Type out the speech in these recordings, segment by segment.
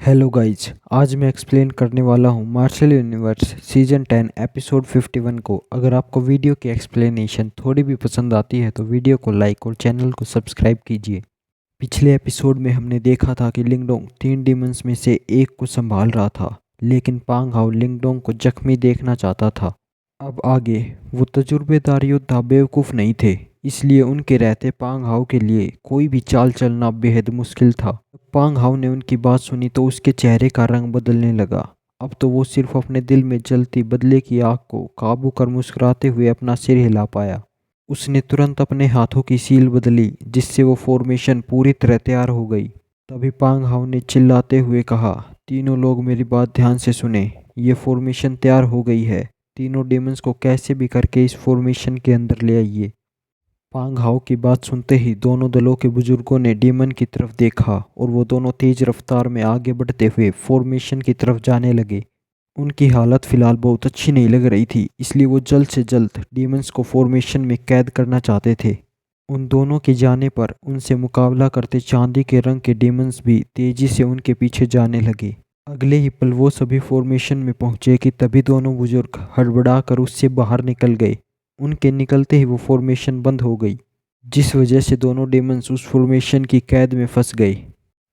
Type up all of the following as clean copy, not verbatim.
Hello guys, आज मैं explain करने वाला हूँ मार्शल यूनिवर्स सीजन 10 एपिसोड 51 को। अगर आपको वीडियो की एक्सप्लेनेशन थोड़ी भी पसंद आती है तो वीडियो को लाइक और चैनल को सब्सक्राइब कीजिए। पिछले एपिसोड में हमने देखा था कि लिंगडोंग 3 डीमंस में से एक को संभाल रहा था, लेकिन पांग हाउ लिंगडोंग को जख्मी देखना चाहता था। अब आगे, वो तजुर्बेदार योद्धा बेवकूफ़ नहीं थे, इसलिए उनके रहते पांग हाउ के लिए कोई भी चाल चलना बेहद मुश्किल था। पांग हाउ ने उनकी बात सुनी तो उसके चेहरे का रंग बदलने लगा। अब तो वो सिर्फ अपने दिल में जलती बदले की आग को काबू कर मुस्कुराते हुए अपना सिर हिला पाया। उसने तुरंत अपने हाथों की सील बदली, जिससे वो फॉर्मेशन पूरी तरह तैयार हो गई। तभी पांग हाउ ने चिल्लाते हुए कहा, तीनों लोग मेरी बात ध्यान से सुने। ये फॉर्मेशन तैयार हो गई है। तीनों डेमंस को कैसे भी करके इस फॉर्मेशन के अंदर ले आइए। पांग हाउ की बात सुनते ही दोनों दलों के बुजुर्गों ने डेमन की तरफ देखा और वो दोनों तेज रफ्तार में आगे बढ़ते हुए फॉर्मेशन की तरफ जाने लगे। उनकी हालत फिलहाल बहुत अच्छी नहीं लग रही थी, इसलिए वो जल्द से जल्द डीमंस को फॉर्मेशन में कैद करना चाहते थे। उन दोनों के जाने पर उनसे मुकाबला करते चांदी के रंग के डीमंस भी तेजी से उनके पीछे जाने लगे। अगले ही पल वो सभी फॉर्मेशन में पहुंचे कि तभी दोनों बुजुर्ग हड़बड़ाकर उससे बाहर निकल गए। उनके निकलते ही वो फॉर्मेशन बंद हो गई, जिस वजह से दोनों डेमंस उस फॉर्मेशन की कैद में फंस गए।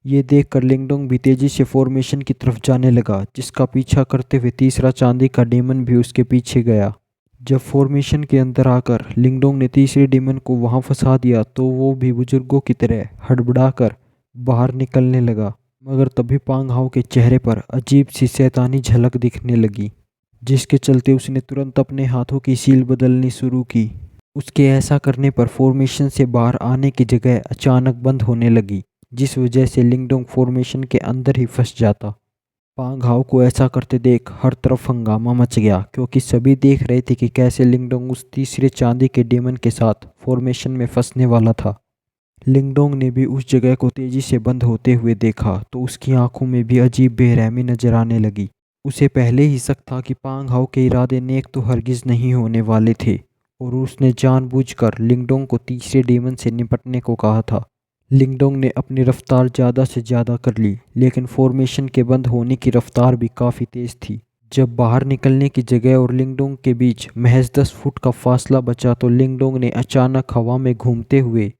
ये देखकर लिंगडोंग भी तेजी से फॉर्मेशन की तरफ जाने लगा, जिसका पीछा करते हुए तीसरा चांदी का डेमन भी उसके पीछे गया। जब फॉर्मेशन के अंदर आकर लिंगडोंग ने तीसरे डेमन को वहां फंसा दिया तो वो भी बुजुर्गों की तरह हड़बड़ाकर बाहर निकलने लगा। मगर तभी पांग हाउ के चेहरे पर अजीब सी शैतानी झलक दिखने लगी, जिसके चलते उसने तुरंत अपने हाथों की सील बदलनी शुरू की। उसके ऐसा करने पर फॉर्मेशन से बाहर आने की जगह अचानक बंद होने लगी, जिस वजह से लिंगडोंग फॉर्मेशन के अंदर ही फंस जाता। पांग हाउ को ऐसा करते देख हर तरफ हंगामा मच गया, क्योंकि सभी देख रहे थे कि कैसे लिंगडोंग उस तीसरे चांदी के डेमन के साथ फॉर्मेशन में फंसने वाला था। लिंगडोंग ने भी उस जगह को तेजी से बंद होते हुए देखा तो उसकी आंखों में भी अजीब बेरहमी नजर आने लगी। उसे पहले ही शक था कि पांग हाउ के इरादे नेक तो हरगिज नहीं होने वाले थे, और उसने जानबूझकर लिंगडोंग को तीसरे डेमन से निपटने को कहा था। लिंगडोंग ने अपनी रफ्तार ज़्यादा से ज़्यादा कर ली, लेकिन फॉर्मेशन के बंद होने की रफ्तार भी काफ़ी तेज़ थी। जब बाहर निकलने की जगह और लिंगडोंग के बीच महज 10 फुट का फासला बचा तो लिंगडोंग ने अचानक हवा में घूमते हुए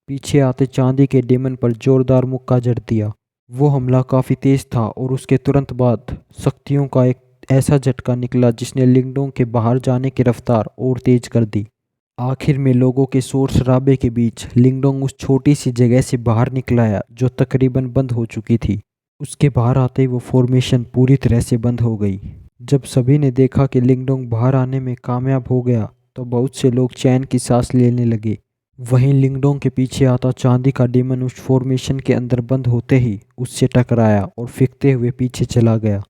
पीछे आते चांदी के डेमन पर जोरदार मुक्का जड़ दिया। वो हमला काफ़ी तेज था और उसके तुरंत बाद शक्तियों का एक ऐसा झटका निकला जिसने लिंगडोंग के बाहर जाने की रफ्तार और तेज कर दी। आखिर में लोगों के शोर शराबे के बीच लिंगडोंग उस छोटी सी जगह से बाहर निकल आया जो तकरीबन बंद हो चुकी थी। उसके बाहर आते ही वो फॉर्मेशन पूरी तरह से बंद हो गई। जब सभी ने देखा कि लिंगडोंग बाहर आने में कामयाब हो गया तो बहुत से लोग चैन की सांस लेने लगे। वहीं लिंगडोंग के पीछे आता चांदी का डेमन उस फॉर्मेशन के अंदर बंद होते ही उससे टकराया और फेंकते हुए पीछे चला गया।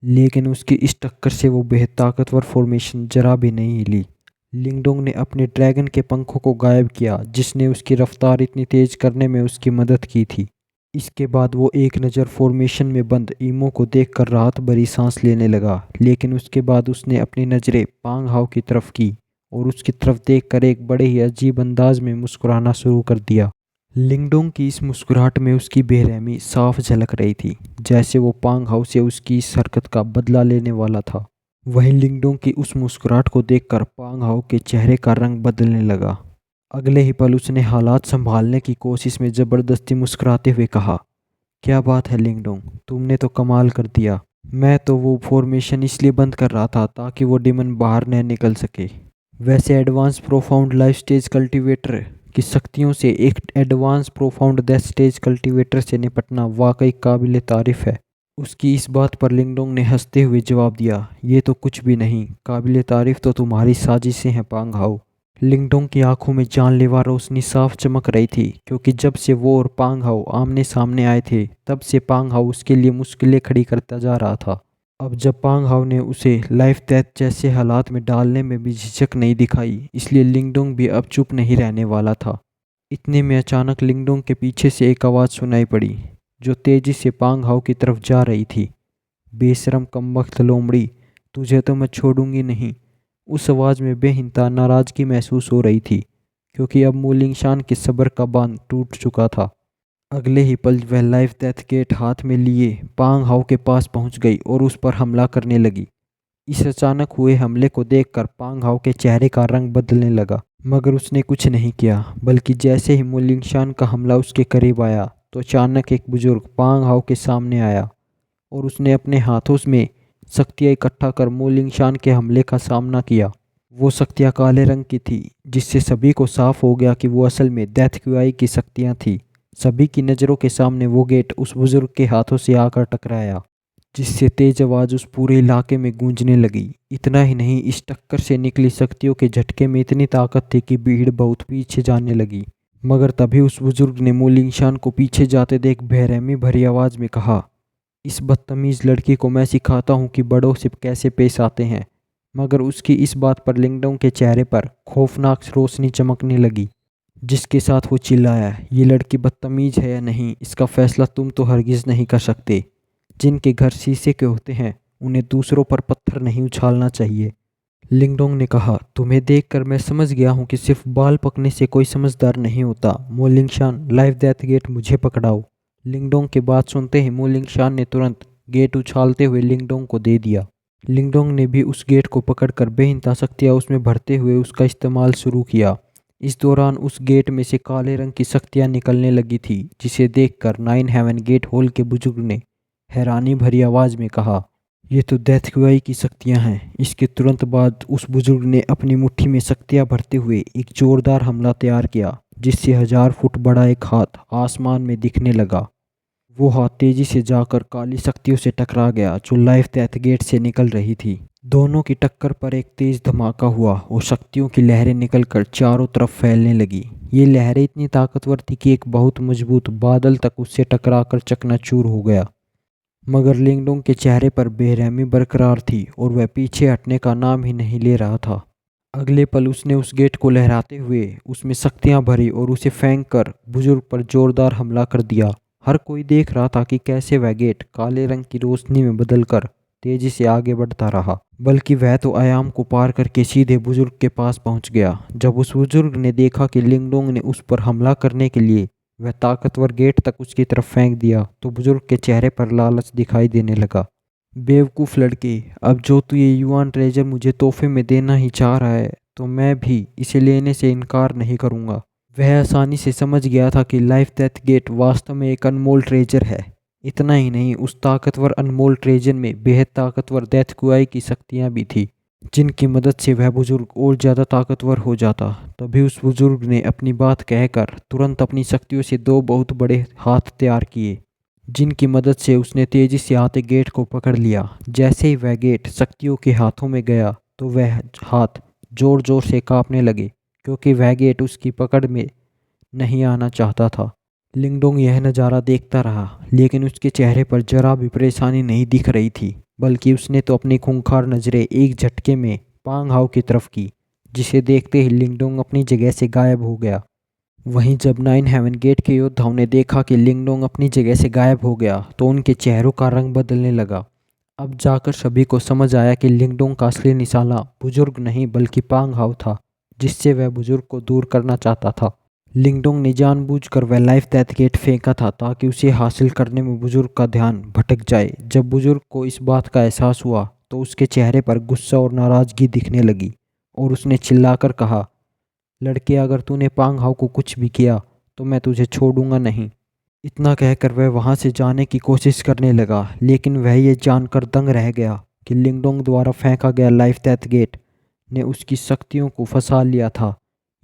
लेकिन उसकी इस टक्कर से वो बेहद ताकतवर फॉर्मेशन जरा भी नहीं हिली। लिंगडोंग ने अपने ड्रैगन के पंखों को गायब किया, जिसने उसकी रफ्तार इतनी तेज करने में उसकी मदद की थी। इसके बाद वो एक नज़र फॉर्मेशन में बंद ईमो को देखकर राहत भरी सांस लेने लगा, लेकिन उसके बाद उसने अपनी नज़रें पांग हाउ की तरफ की और उसकी तरफ देखकर एक बड़े ही अजीब अंदाज में मुस्कुराना शुरू कर दिया। लिंगडोंग की इस मुस्कुराहट में उसकी बेरहमी साफ झलक रही थी, जैसे वो पांग हाउ से उसकी इस हरकत का बदला लेने वाला था। वहीं लिंगडोंग की उस मुस्कुराहट को देखकर पांग हाउ के चेहरे का रंग बदलने लगा। अगले ही पल उसने हालात संभालने की कोशिश में जबरदस्ती मुस्कुराते हुए कहा, क्या बात है लिंगडोंग, तुमने तो कमाल कर दिया। मैं तो वो फॉर्मेशन इसलिए बंद कर रहा था ताकि वो डिमन बाहर न निकल सके। वैसे advance profound life stage cultivator की शक्तियों से एक advance profound death stage cultivator से निपटना वाकई काबिल तारीफ है। उसकी इस बात पर लिंगडोंग ने हंसते हुए जवाब दिया, ये तो कुछ भी नहीं, काबिल तारीफ तो तुम्हारी साजिशें हैं पांग हाउ। लिंगडोंग की आंखों में जानलेवा रोशनी साफ चमक रही थी, क्योंकि जब से वो और पांग हाउ आमने सामने आए थे तब से पांग हाउ उसके लिए मुश्किलें खड़ी करता जा रहा था। अब जब पांग हाउ ने उसे लाइफ डेथ जैसे हालात में डालने में भी झिझक नहीं दिखाई, इसलिए लिंगडोंग भी अब चुप नहीं रहने वाला था। इतने में अचानक लिंगडोंग के पीछे से एक आवाज़ सुनाई पड़ी, जो तेजी से पांग हाउ की तरफ जा रही थी। बेशरम कमबख्त लोमड़ी, तुझे तो मैं छोड़ूंगी नहीं। उस आवाज़ में बेहिंता नाराज़गी महसूस हो रही थी, क्योंकि अब मूलिंगशान के सब्र का बांध टूट चुका था। अगले ही पल वह लाइफ डेथ गेट हाथ में लिए पांग हाउ के पास पहुंच गई और उस पर हमला करने लगी। इस अचानक हुए हमले को देखकर पांग हाउ के चेहरे का रंग बदलने लगा, मगर उसने कुछ नहीं किया। बल्कि जैसे ही मुलिंगशान का हमला उसके करीब आया तो अचानक एक बुजुर्ग पांग हाउ के सामने आया और उसने अपने हाथों में शक्तियाँ इकट्ठा कर मुलिंगशान के हमले का सामना किया। वो शक्तियाँ काले रंग की थी, जिससे सभी को साफ हो गया कि वो असल में डेथ क्यूआई की शक्तियाँ थी। सभी की नज़रों के सामने वो गेट उस बुजुर्ग के हाथों से आकर टकराया, जिससे तेज आवाज़ उस पूरे इलाके में गूंजने लगी। इतना ही नहीं, इस टक्कर से निकली शक्तियों के झटके में इतनी ताकत थी कि भीड़ बहुत पीछे जाने लगी। मगर तभी उस बुजुर्ग ने मुलिंगशान को पीछे जाते देख बेरहमी भरी आवाज़ में कहा, इस बदतमीज़ लड़की को मैं सिखाता हूँ कि बड़ों से कैसे पेश आते हैं। मगर उसकी इस बात पर लिंगडोंग के चेहरे पर खौफनाक रोशनी चमकने लगी, जिसके साथ वो चिल्लाया, ये लड़की बदतमीज है या नहीं, इसका फैसला तुम तो हरगिज़ नहीं कर सकते। जिनके घर शीशे के होते हैं उन्हें दूसरों पर पत्थर नहीं उछालना चाहिए। लिंगडोंग ने कहा, तुम्हें देखकर मैं समझ गया हूँ कि सिर्फ बाल पकने से कोई समझदार नहीं होता। मोलिंगशान, लाइफ डेथ गेट मुझे पकड़ाओ। लिंगडोंग की बात सुनते ही मोलिंगशान ने तुरंत गेट उछालते हुए लिंगडोंग को दे दिया। लिंगडोंग ने भी उस गेट को पकड़कर बेइंतहा शक्तियाँ उसमें भरते हुए उसका इस्तेमाल शुरू किया। इस दौरान उस गेट में से काले रंग की शक्तियाँ निकलने लगी थी, जिसे देखकर नाइन हेवन गेट हॉल के बुजुर्ग ने हैरानी भरी आवाज़ में कहा, ये तो डेथ क्यूआई की शक्तियाँ हैं। इसके तुरंत बाद उस बुजुर्ग ने अपनी मुट्ठी में शक्तियाँ भरते हुए एक जोरदार हमला तैयार किया, जिससे 1000 फुट बड़ा एक हाथ आसमान में दिखने लगा। वो हाथ तेजी से जाकर काली शक्तियों से टकरा गया जो लाइफ डेथ गेट से निकल रही थी। दोनों की टक्कर पर एक तेज धमाका हुआ और शक्तियों की लहरें निकलकर चारों तरफ फैलने लगी। ये लहरें इतनी ताकतवर थी कि एक बहुत मजबूत बादल तक उससे टकराकर चकनाचूर हो गया। मगर लिंगडोंग के चेहरे पर बेरहमी बरकरार थी और वह पीछे हटने का नाम ही नहीं ले रहा था। अगले पल उसने उस गेट को लहराते हुए उसमें शक्तियां भरी और उसे फेंक कर बुजुर्ग पर जोरदार हमला कर दिया। हर कोई देख रहा था कि कैसे वह गेट काले रंग की रोशनी में बदलकर तेजी से आगे बढ़ता रहा, बल्कि वह तो आयाम को पार करके सीधे बुजुर्ग के पास पहुंच गया। जब उस बुजुर्ग ने देखा कि लिंगडोंग ने उस पर हमला करने के लिए वह ताकतवर गेट तक उसकी तरफ फेंक दिया, तो बुजुर्ग के चेहरे पर लालच दिखाई देने लगा। बेवकूफ़ लड़के, अब जो तू ये युआन ट्रेजर मुझे तोहफे में देना ही चाह रहा है, तो मैं भी इसे लेने से इनकार नहीं करूँगा। वह आसानी से समझ गया था कि लाइफ डेथ गेट वास्तव में एक अनमोल ट्रेजर है। इतना ही नहीं, उस ताकतवर अनमोल ट्रेजर में बेहद ताकतवर डेथ कुआई की शक्तियाँ भी थी, जिनकी मदद से वह बुजुर्ग और ज़्यादा ताकतवर हो जाता। तभी उस बुजुर्ग ने अपनी बात कहकर तुरंत अपनी शक्तियों से दो बहुत बड़े हाथ तैयार किए, जिनकी मदद से उसने तेजी से आते गेट को पकड़ लिया। जैसे ही वह गेट शक्तियों के हाथों में गया तो वह हाथ जोर जोर से कांपने लगे, क्योंकि वह गेट उसकी पकड़ में नहीं आना चाहता था। लिंगडोंग यह नज़ारा देखता रहा, लेकिन उसके चेहरे पर जरा भी परेशानी नहीं दिख रही थी, बल्कि उसने तो अपनी खूंखार नज़रें एक झटके में पांग हाउ की तरफ की, जिसे देखते ही लिंगडोंग अपनी जगह से गायब हो गया। वहीं जब नाइन हेवन गेट के योद्धाओं ने देखा कि लिंगडोंग अपनी जगह से गायब हो गया तो उनके चेहरों का रंग बदलने लगा। अब जाकर सभी को समझ आया कि लिंगडोंग का असली निशाना बुजुर्ग नहीं बल्कि पांग हाउ था, जिससे वह बुजुर्ग को दूर करना चाहता था। लिंगडोंग ने जानबूझकर वह लाइफ डेथ गेट फेंका था ताकि उसे हासिल करने में बुजुर्ग का ध्यान भटक जाए। जब बुजुर्ग को इस बात का एहसास हुआ तो उसके चेहरे पर गुस्सा और नाराज़गी दिखने लगी और उसने चिल्लाकर कहा, लड़के, अगर तूने पांग हाउ को कुछ भी किया तो मैं तुझे छोड़ूंगा नहीं। इतना कहकर वह वहां से जाने की कोशिश करने लगा, लेकिन वह ये जानकर दंग रह गया कि लिंगडोंग द्वारा फेंका गया लाइफ डेथ गेट ने उसकी शक्तियों को फंसा लिया था।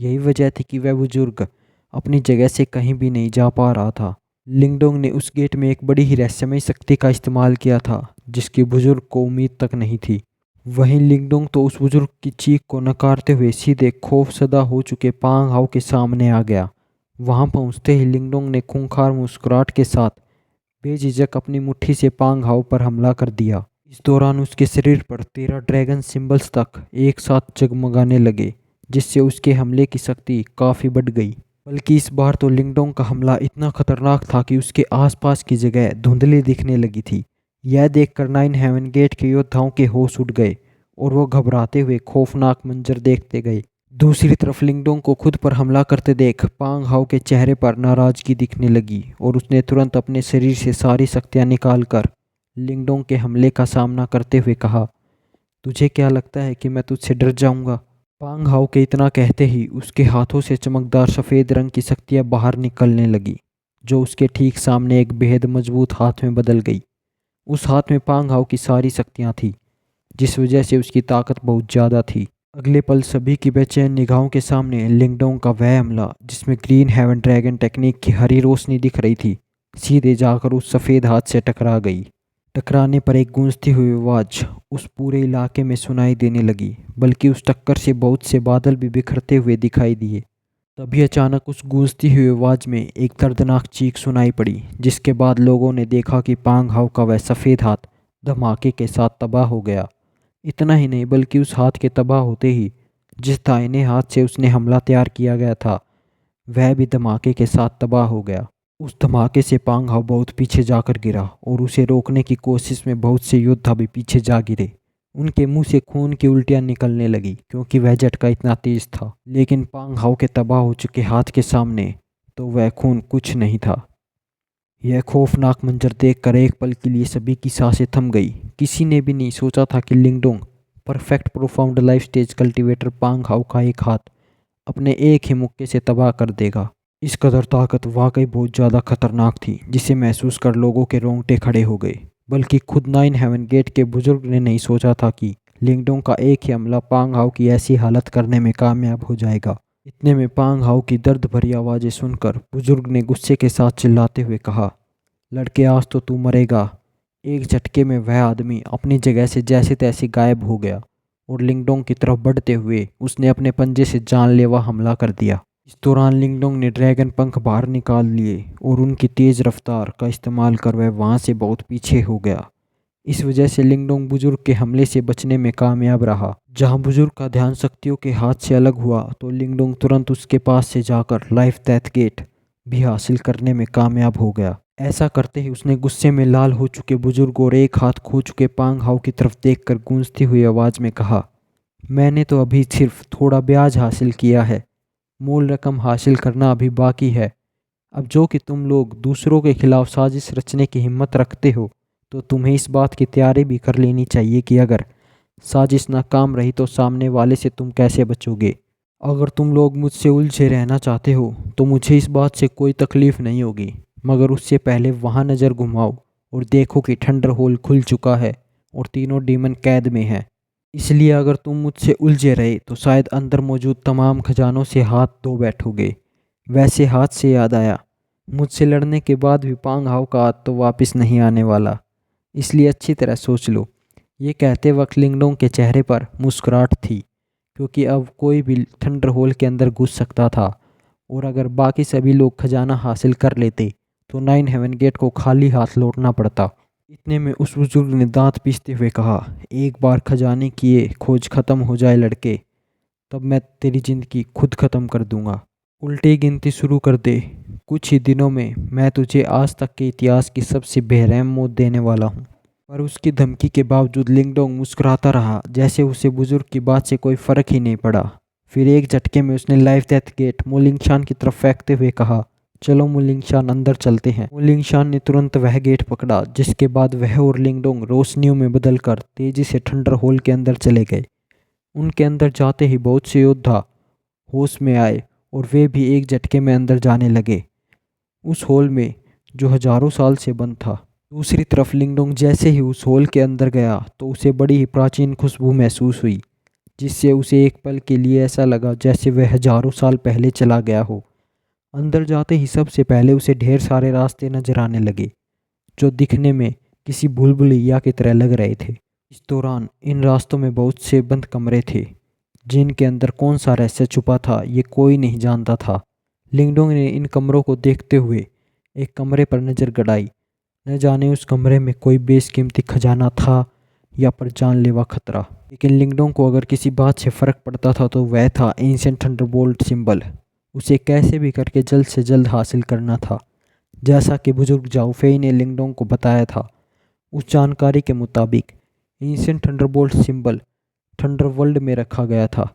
यही वजह थी कि वह बुजुर्ग अपनी जगह से कहीं भी नहीं जा पा रहा था। लिंगडोंग ने उस गेट में एक बड़ी ही रहस्यमय शक्ति का इस्तेमाल किया था, जिसकी बुजुर्ग को उम्मीद तक नहीं थी। वहीं लिंगडोंग तो उस बुजुर्ग की चीख को नकारते हुए सीधे खौफसदा हो चुके पांग हाउ के सामने आ गया। वहां पहुंचते ही लिंगडोंग ने खूंखार मुस्कुराहट के साथ बेझिझक अपनी मुट्ठी से पांग हाउ पर हमला कर दिया। इस दौरान उसके शरीर पर 13 ड्रैगन सिंबल्स तक एक साथ जगमगाने लगे, जिससे उसके हमले की शक्ति काफ़ी बढ़ गई। बल्कि इस बार तो लिंगडोंग का हमला इतना खतरनाक था कि उसके आसपास की जगह धुंधली दिखने लगी थी। यह देखकर नाइन हेवन गेट के योद्धाओं के होश उड़ गए और वो घबराते हुए खौफनाक मंजर देखते गए। दूसरी तरफ लिंगडोंग को खुद पर हमला करते देख पांग हाउ के चेहरे पर नाराजगी दिखने लगी और उसने तुरंत अपने शरीर से सारी शक्तियां निकालकर लिंगडोंग के हमले का सामना करते हुए कहा, तुझे क्या लगता है कि मैं तुझसे डर जाऊंगा? पांग हाउ के इतना कहते ही उसके हाथों से चमकदार सफ़ेद रंग की शक्तियां बाहर निकलने लगी, जो उसके ठीक सामने एक बेहद मजबूत हाथ में बदल गई। उस हाथ में पांग हाउ की सारी शक्तियां थी, जिस वजह से उसकी ताकत बहुत ज़्यादा थी। अगले पल सभी की बेचैन निगाहों के सामने लिंगडोंग का वह हमला, जिसमें ग्रीन हेवन ड्रैगन टेक्निक की हरी रोशनी दिख रही थी, सीधे जाकर उस सफ़ेद हाथ से टकरा गई। टकराने पर एक गूंजती हुई आवाज़ उस पूरे इलाके में सुनाई देने लगी, बल्कि उस टक्कर से बहुत से बादल भी बिखरते हुए दिखाई दिए। तभी अचानक उस गूंजती हुई आवाज़ में एक दर्दनाक चीख सुनाई पड़ी, जिसके बाद लोगों ने देखा कि पांग हाउ का वह सफ़ेद हाथ धमाके के साथ तबाह हो गया। इतना ही नहीं, बल्कि उस हाथ के तबाह होते ही जिस दाहिने हाथ से उसने हमला तैयार किया गया था, वह भी धमाके के साथ तबाह हो गया। उस धमाके से पांग हाउ बहुत पीछे जाकर गिरा और उसे रोकने की कोशिश में बहुत से योद्धा भी पीछे जा गिरे। उनके मुंह से खून की उल्टियां निकलने लगी, क्योंकि वह झटका इतना तेज था। लेकिन पांग हाउ के तबाह हो चुके हाथ के सामने तो वह खून कुछ नहीं था। यह खौफनाक मंजर देखकर एक पल के लिए सभी की सांसें थम गई। किसी ने भी नहीं सोचा था कि लिंगडोंग perfect profound life stage cultivator पांग हाउ का एक हाथ अपने एक ही मुक्के से तबाह कर देगा। इस कदर ताकत वाकई बहुत ज़्यादा खतरनाक थी, जिसे महसूस कर लोगों के रोंगटे खड़े हो गए। बल्कि खुद नाइन हेवन गेट के बुजुर्ग ने नहीं सोचा था कि लिंगडोंग का एक ही हमला पांग हाउ की ऐसी हालत करने में कामयाब हो जाएगा। इतने में पांग हाउ की दर्द भरी आवाज़ें सुनकर बुजुर्ग ने गुस्से के साथ चिल्लाते हुए कहा, लड़के आज तो तू मरेगा। एक झटके में वह आदमी अपनी जगह से जैसे तैसे गायब हो गया और लिंगडोंग की तरफ बढ़ते हुए उसने अपने पंजे से जानलेवा हमला कर दिया। इस दौरान लिंगडोंग ने ड्रैगन पंख बाहर निकाल लिए और उनकी तेज रफ्तार का इस्तेमाल कर वह वहां से बहुत पीछे हो गया। इस वजह से लिंगडोंग बुजुर्ग के हमले से बचने में कामयाब रहा। जहां बुजुर्ग का ध्यान शक्तियों के हाथ से अलग हुआ तो लिंगडोंग तुरंत उसके पास से जाकर लाइफ डेथ गेट भी हासिल करने में कामयाब हो गया। ऐसा करते ही उसने गुस्से में लाल हो चुके बुजुर्ग और एक हाथ खो चुके पांग हाउ की तरफ देखकर गूंजती हुई आवाज में कहा, मैंने तो अभी सिर्फ थोड़ा ब्याज हासिल किया है, मूल रकम हासिल करना अभी बाकी है। अब जो कि तुम लोग दूसरों के खिलाफ साजिश रचने की हिम्मत रखते हो, तो तुम्हें इस बात की तैयारी भी कर लेनी चाहिए कि अगर साजिश नाकाम रही तो सामने वाले से तुम कैसे बचोगे। अगर तुम लोग मुझसे उलझे रहना चाहते हो तो मुझे इस बात से कोई तकलीफ़ नहीं होगी, मगर उससे पहले वहाँ नज़र घुमाओ और देखो कि थंडर होल खुल चुका है और तीनों डीमन कैद में हैं। इसलिए अगर तुम मुझसे उलझे रहे तो शायद अंदर मौजूद तमाम खजानों से हाथ धो बैठोगे। वैसे हाथ से याद आया, मुझसे लड़ने के बाद भी पांग हाउ का हाथ तो वापस नहीं आने वाला, इसलिए अच्छी तरह सोच लो। ये कहते वक्त लिंगडोंग के चेहरे पर मुस्कुराहट थी, क्योंकि अब कोई भी थंडर होल के अंदर घुस सकता था और अगर बाकी सभी लोग खजाना हासिल कर लेते तो नाइन हेवन गेट को खाली हाथ लौटना पड़ता। इतने में उस बुजुर्ग ने दांत पीसते हुए कहा, एक बार खजाने की ये खोज खत्म हो जाए लड़के, तब मैं तेरी जिंदगी खुद खत्म कर दूंगा। उल्टी गिनती शुरू कर दे, कुछ ही दिनों में मैं तुझे आज तक के इतिहास की सबसे बेरहम मौत देने वाला हूँ। पर उसकी धमकी के बावजूद लिंगडोंग मुस्कुराता रहा, जैसे उसे बुजुर्ग की बात से कोई फर्क ही नहीं पड़ा। फिर एक झटके में उसने लाइफ डेथ गेट मोलिंगशान की तरफ फेंकते हुए कहा, चलो मोलिंगशान अंदर चलते हैं। मोलिंगशान ने तुरंत वह गेट पकड़ा, जिसके बाद वह और लिंगडोंग रोशनियों में बदलकर तेजी से थंडर होल के अंदर चले गए। उनके अंदर जाते ही बहुत से योद्धा होश में आए और वे भी एक झटके में अंदर जाने लगे, उस होल में जो हजारों साल से बंद था। दूसरी तरफ लिंगडोंग जैसे ही उस होल के अंदर गया तो उसे बड़ी ही प्राचीन खुशबू महसूस हुई, जिससे उसे एक पल के लिए ऐसा लगा जैसे वह हजारों साल पहले चला गया हो। अंदर जाते ही सबसे पहले उसे ढेर सारे रास्ते नजर आने लगे, जो दिखने में किसी भूलभुलैया की तरह लग रहे थे। इस दौरान इन रास्तों में बहुत से बंद कमरे थे, जिनके अंदर कौन सा रहस्य छुपा था ये कोई नहीं जानता था। लिंगडोंग ने इन कमरों को देखते हुए एक कमरे पर नज़र गड़ाई। न जाने उस कमरे में कोई बेशकीमती खजाना था या पर जानलेवा खतरा। लेकिन लिंगडोंग को अगर किसी बात से फ़र्क पड़ता था तो वह था एंशिएंट थंडरबोल्ट सिंबल। उसे कैसे भी करके जल्द से जल्द हासिल करना था। जैसा कि बुजुर्ग जाओ फेई ने लिंगडोंग को बताया था, उस जानकारी के मुताबिक ancient Thunderbolt symbol thunder world में रखा गया था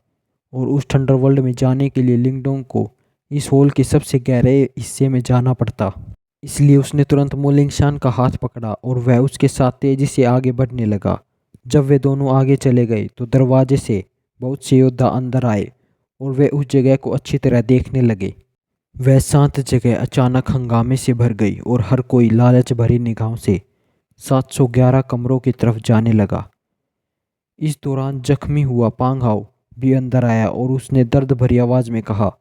और उस थंडरवर्ल्ड में जाने के लिए लिंगडोंग को इस होल के सबसे गहरे हिस्से में जाना पड़ता। इसलिए उसने तुरंत मोलिंगशान का हाथ पकड़ा और वह उसके साथ तेजी से आगे बढ़ने लगा। जब वे दोनों आगे चले गए तो दरवाजे से बहुत से योद्धा अंदर आए और वे उस जगह को अच्छी तरह देखने लगे। वह शांत जगह अचानक हंगामे से भर गई और हर कोई लालच भरी निगाहों से 711 कमरों की तरफ जाने लगा। इस दौरान जख्मी हुआ पांग हाओ भी अंदर आया और उसने दर्द भरी आवाज में कहा,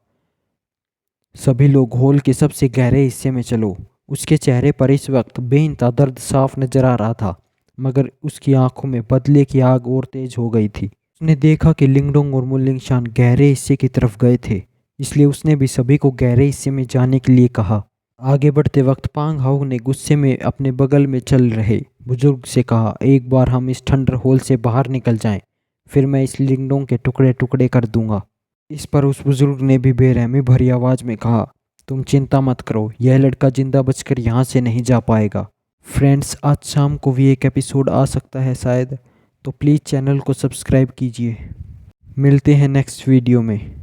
सभी लोग हॉल के सबसे गहरे हिस्से में चलो। उसके चेहरे पर इस वक्त बेइंतहा दर्द साफ नजर आ रहा था, मगर उसकी आंखों में बदले की आग और तेज हो गई थी। उसने देखा कि लिंगडोंग और मुलिंगशान गहरे हिस्से की तरफ गए थे, इसलिए उसने भी सभी को गहरे हिस्से में जाने के लिए कहा। आगे बढ़ते वक्त पांग हाउ ने गुस्से में अपने बगल में चल रहे बुजुर्ग से कहा, एक बार हम इस ठंडर होल से बाहर निकल जाएं, फिर मैं इस लिंगडोंग के टुकड़े टुकड़े कर दूंगा। इस पर उस बुजुर्ग ने भी बेरहमी भरी आवाज में कहा, तुम चिंता मत करो, यह लड़का जिंदा बचकर यहाँ से नहीं जा पाएगा। फ्रेंड्स, आज शाम को भी एक एपिसोड आ सकता है शायद, तो प्लीज़ चैनल को सब्सक्राइब कीजिए। मिलते हैं नेक्स्ट वीडियो में।